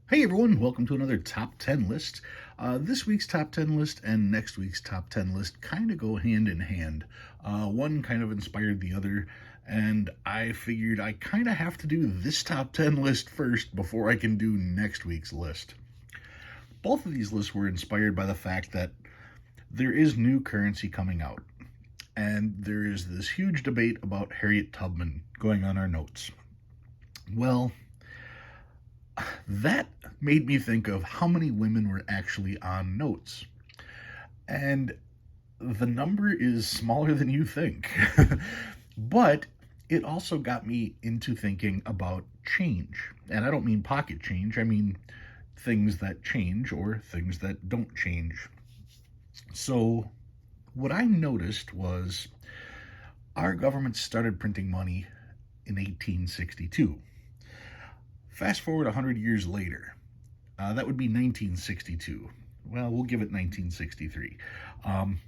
Hey everyone, welcome to another top 10 list. This week's top 10 list and next week's top 10 list kind of go hand in hand. One kind of inspired the other, and I figured I kind of have to do this top 10 list first before I can do next week's list. Both of these lists were inspired by the fact that there is new currency coming out, and there is this huge debate about Harriet Tubman going on our notes. Well, that made me think of how many women were actually on notes. And the number is smaller than you think. But it also got me into thinking about change. And I don't mean pocket change, I mean things that change or things that don't change. So, what I noticed was our government started printing money in 1862. Fast forward 100 years later, that would be 1962. Well, we'll give it 1963. Um,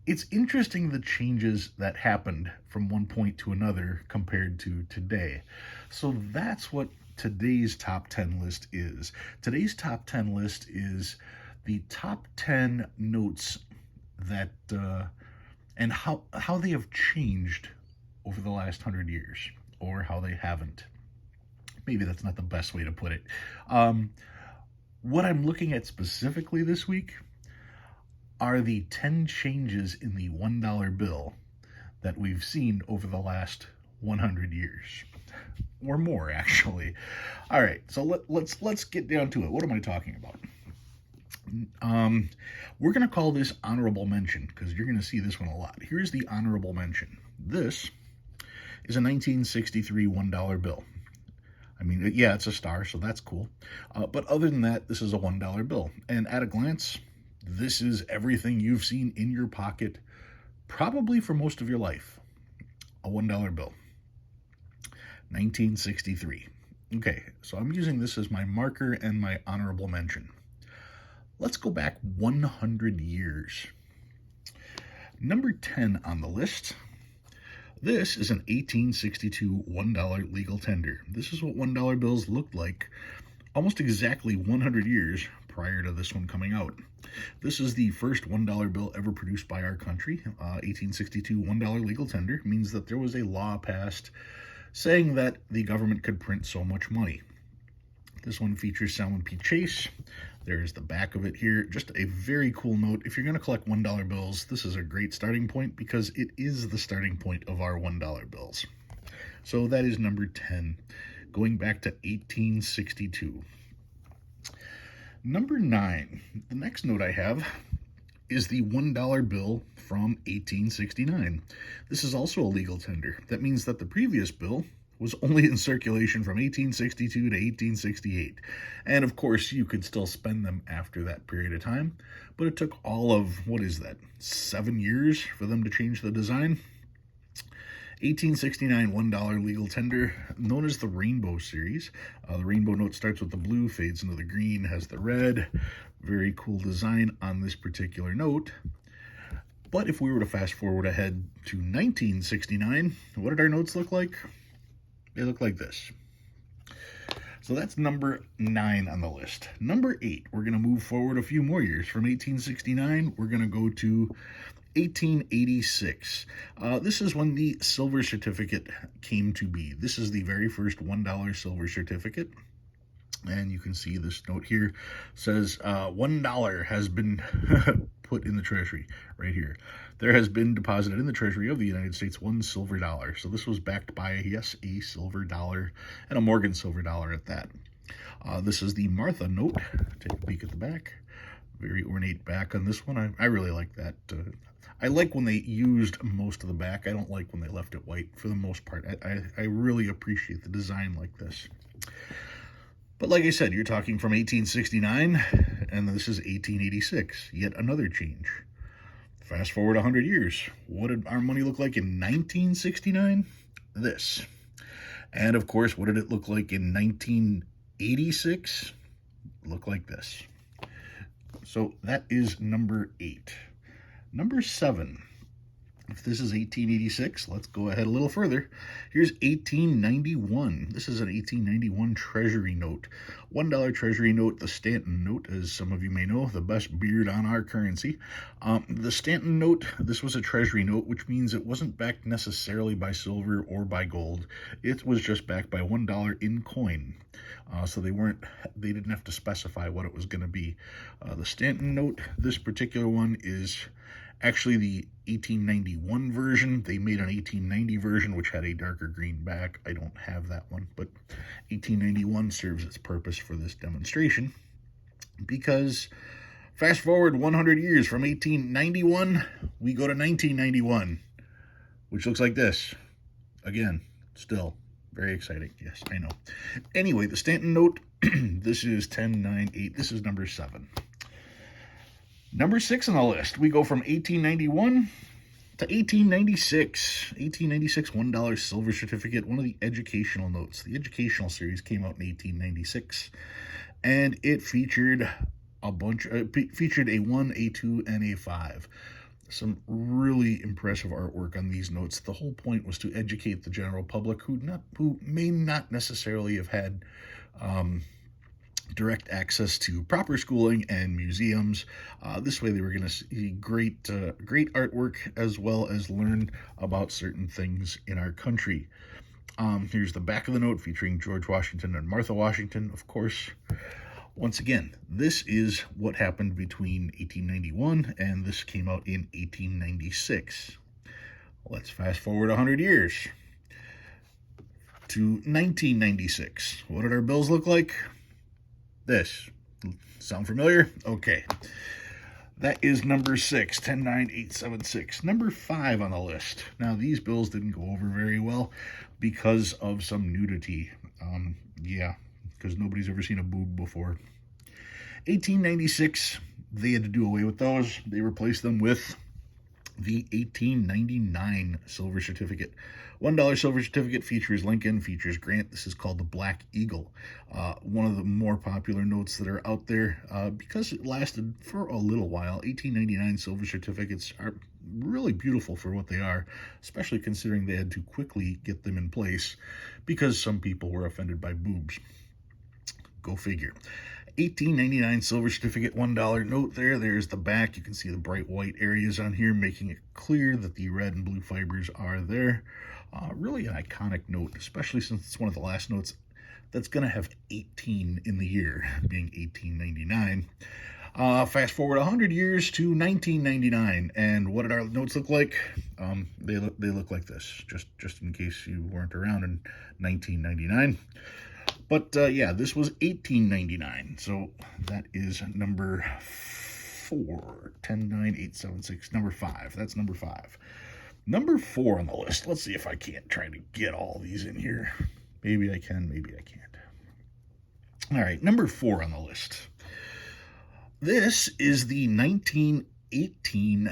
it's interesting the changes that happened from one point to another compared to today. So that's what today's top 10 list is. Today's top 10 list is the top 10 notes that and how they have changed over the last 100 years, or how they haven't. Maybe that's not the best way to put it. Um, what I'm looking at specifically this week are the 10 changes in the $1 bill that we've seen over the last 100 years, or more, actually. All right, so let's get down to it. What am I talking about? We're going to call this honorable mention because you're going to see this one a lot. Here's the honorable mention. This is a 1963 $1 bill. I mean, yeah, it's a star, so that's cool. But other than that, this is a $1 bill. And at a glance, this is everything you've seen in your pocket probably for most of your life. A $1 bill. 1963. Okay, so I'm using this as my marker and my honorable mention. Let's go back 100 years. Number 10 on the list. This is an 1862 $1 legal tender. This is what $1 bills looked like almost exactly 100 years prior to this one coming out. This is the first $1 bill ever produced by our country. 1862 $1 legal tender means that there was a law passed saying that the government could print so much money. This one features Salmon P. Chase. There's the back of it here. Just a very cool note. If you're going to collect $1 bills, this is a great starting point because it is the starting point of our $1 bills. So that is number 10, going back to 1862. Number 9, the next note I have is the $1 bill from 1869. This is also a legal tender. That means that the previous bill was only in circulation from 1862 to 1868. And of course, you could still spend them after that period of time, but it took all of, 7 years for them to change the design. 1869 $1 legal tender, known as the Rainbow Series. The rainbow note starts with the blue, fades into the green, has the red. Very cool design on this particular note. But if we were to fast forward ahead to 1969, what did our notes look like? They look like this. So that's number 9 on the list. Number 8, we're going to move forward a few more years. From 1869, we're going to go to 1886. This is when the silver certificate came to be. This is the very first $1 silver certificate. And you can see this note here says $1 has been put in the treasury right here. There has been deposited in the treasury of the United States one silver dollar. So this was backed by, yes, a silver dollar and a Morgan silver dollar at that. This is the Martha note. Take a peek at the back. Very ornate back on this one. I really like that. I like when they used most of the back. I don't like when they left it white for the most part. I really appreciate the design like this. But like I said, you're talking from 1869, and this is 1886, yet another change. Fast forward 100 years. What did our money look like in 1969? This. And of course, what did it look like in 1986? Look like this. So that is number 8. Number 7. If this is 1886, let's go ahead a little further. Here's 1891. This is an 1891 Treasury note. $1 Treasury note, the Stanton note, as some of you may know, the best beard on our currency. The Stanton note, this was a Treasury note, which means it wasn't backed necessarily by silver or by gold. It was just backed by $1 in coin. So they didn't have to specify what it was going to be. The Stanton note, this particular one is actually the 1891 version. They made an 1890 version which had a darker green back. I don't have that one, but 1891 serves its purpose for this demonstration because fast forward 100 years from 1891, we go to 1991, which looks like this. Again, still very exciting. Yes, I know. Anyway, the Stanton note, this is 1098. This is number 7. Number 6 on the list, we go from 1891 to 1896. 1896 $1 silver certificate, one of the educational notes. The educational series came out in 1896, and it featured a 1, a 2, and a 5. Some really impressive artwork on these notes. The whole point was to educate the general public who may not necessarily have had direct access to proper schooling and museums. This way they were going to see great artwork as well as learn about certain things in our country. Here's the back of the note featuring George Washington and Martha Washington, of course. Once again, this is what happened between 1891 and this came out in 1896. Let's fast forward 100 years to 1996. What did our bills look like? This. Sound familiar? Okay. That is number 6, 109876. Number 5 on the list. Now, these bills didn't go over very well because of some nudity. Yeah, because nobody's ever seen a boob before. 1896, they had to do away with those. They replaced them with the 1899 silver certificate. $1 silver certificate features Lincoln, features Grant. This is called the Black Eagle. One of the more popular notes that are out there because it lasted for a little while. 1899 silver certificates are really beautiful for what they are, especially considering they had to quickly get them in place because some people were offended by boobs. Go figure. 1899 silver certificate, $1 note there. There's the back. You can see the bright white areas on here, making it clear that the red and blue fibers are there. Really an iconic note, especially since it's one of the last notes that's going to have 18 in the year, being 1899. Fast forward 100 years to 1999, and what did our notes look like? They look like this, just in case you weren't around in 1999. But yeah, this was 1899, so that is number 4, 109876, number 5. That's number 5. Number 4 on the list. Let's see if I can't try to get all these in here. Maybe I can, maybe I can't. All right, number 4 on the list. This is the 1918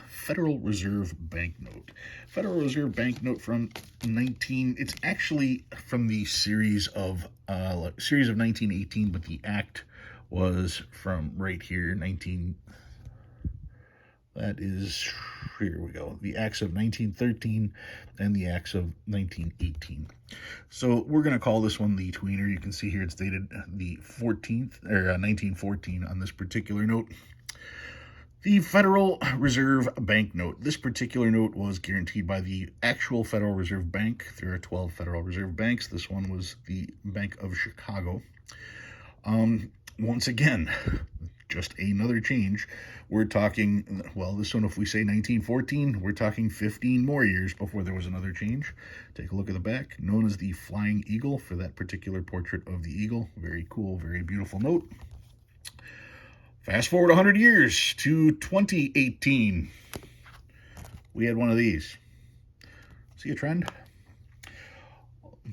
Federal Reserve banknote. Federal Reserve banknote from it's actually from the series of 1918, but the act was from right here, that is, here we go, the acts of 1913 and the acts of 1918. So we're going to call this one the tweener. You can see here it's dated the 14th, or 1914 on this particular note. The Federal Reserve banknote. This particular note was guaranteed by the actual Federal Reserve Bank. There are 12 Federal Reserve banks. This one was the Bank of Chicago. Once again, just another change. We're talking, well, this one, if we say 1914, we're talking 15 more years before there was another change. Take a look at the back, known as the Flying Eagle for that particular portrait of the eagle. Very cool, very beautiful note. Fast forward 100 years to 2018. We had one of these. See a trend?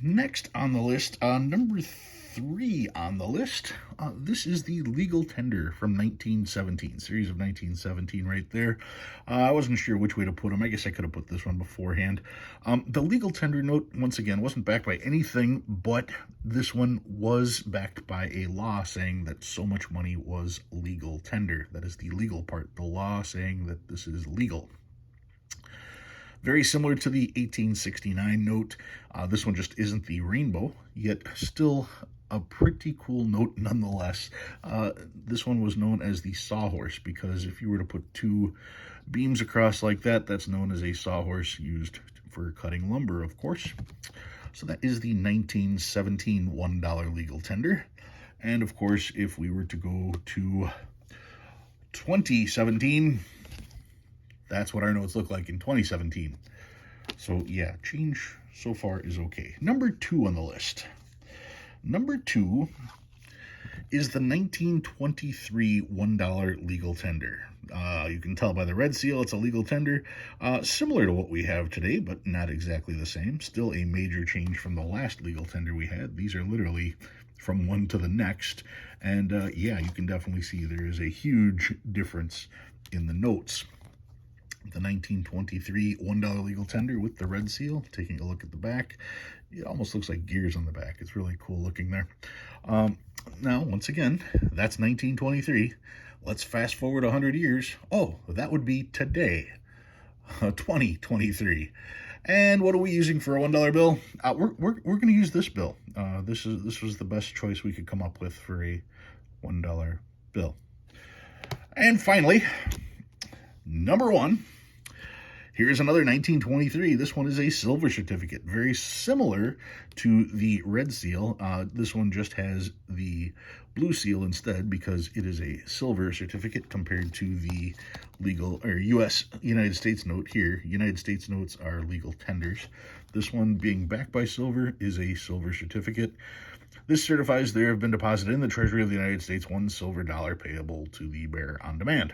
Next on the list, number 3 on the list, this is the legal tender from 1917, series of 1917 right there. I wasn't sure which way to put them. I guess I could have put this one beforehand. The legal tender note, once again, wasn't backed by anything, but this one was backed by a law saying that so much money was legal tender. That is the legal part, the law saying that this is legal. Very similar to the 1869 note. This one just isn't the rainbow, yet still a pretty cool note nonetheless. This one was known as the sawhorse because if you were to put two beams across like that, that's known as a sawhorse, used for cutting lumber, of course. So that is the 1917 $1 legal tender. And of course, if we were to go to 2017, that's what our notes look like in 2017. So yeah, change so far is okay. Number 2 on the list. Number 2 is the 1923 $1 legal tender. You can tell by the red seal it's a legal tender, similar to what we have today, but not exactly the same. Still a major change from the last legal tender we had. These are literally from one to the next, and yeah, you can definitely see there is a huge difference in the notes. The 1923 $1 legal tender with the red seal. Taking a look at the back, it almost looks like gears on the back. It's really cool looking there. Now, once again, that's 1923. Let's fast forward 100 years. Oh, that would be today, 2023. And what are we using for a $1 bill? We're going to use this bill. This was the best choice we could come up with for a $1 bill. And finally, number 1. Here's another 1923. This one is a silver certificate, very similar to the red seal. This one just has the blue seal instead because it is a silver certificate compared to the legal or United States note here. United States notes are legal tenders. This one, being backed by silver, is a silver certificate. This certifies there have been deposited in the Treasury of the United States $1 silver payable to the bearer on demand.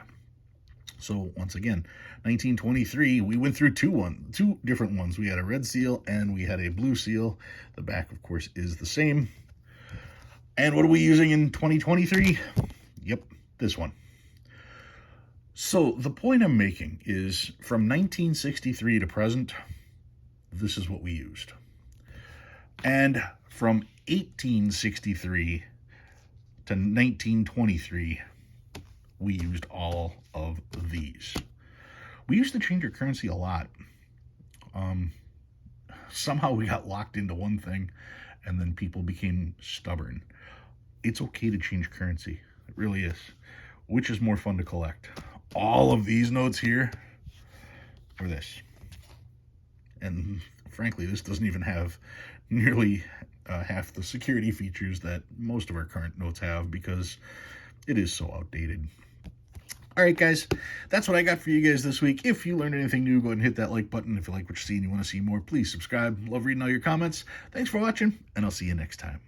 So once again, 1923, we went through two different ones. We had a red seal and we had a blue seal. The back, of course, is the same. And what are we using in 2023? Yep, this one. So the point I'm making is from 1963 to present, this is what we used. And from 1863 to 1923, we used all of these. We used to change our currency a lot. Somehow we got locked into one thing and then people became stubborn. It's okay to change currency. It really is. Which is more fun to collect? All of these notes here or this? And frankly, this doesn't even have nearly half the security features that most of our current notes have because it is so outdated. All right, guys, that's what I got for you guys this week. If you learned anything new, go ahead and hit that like button. If you like what you see and you want to see more, please subscribe. Love reading all your comments. Thanks for watching, and I'll see you next time.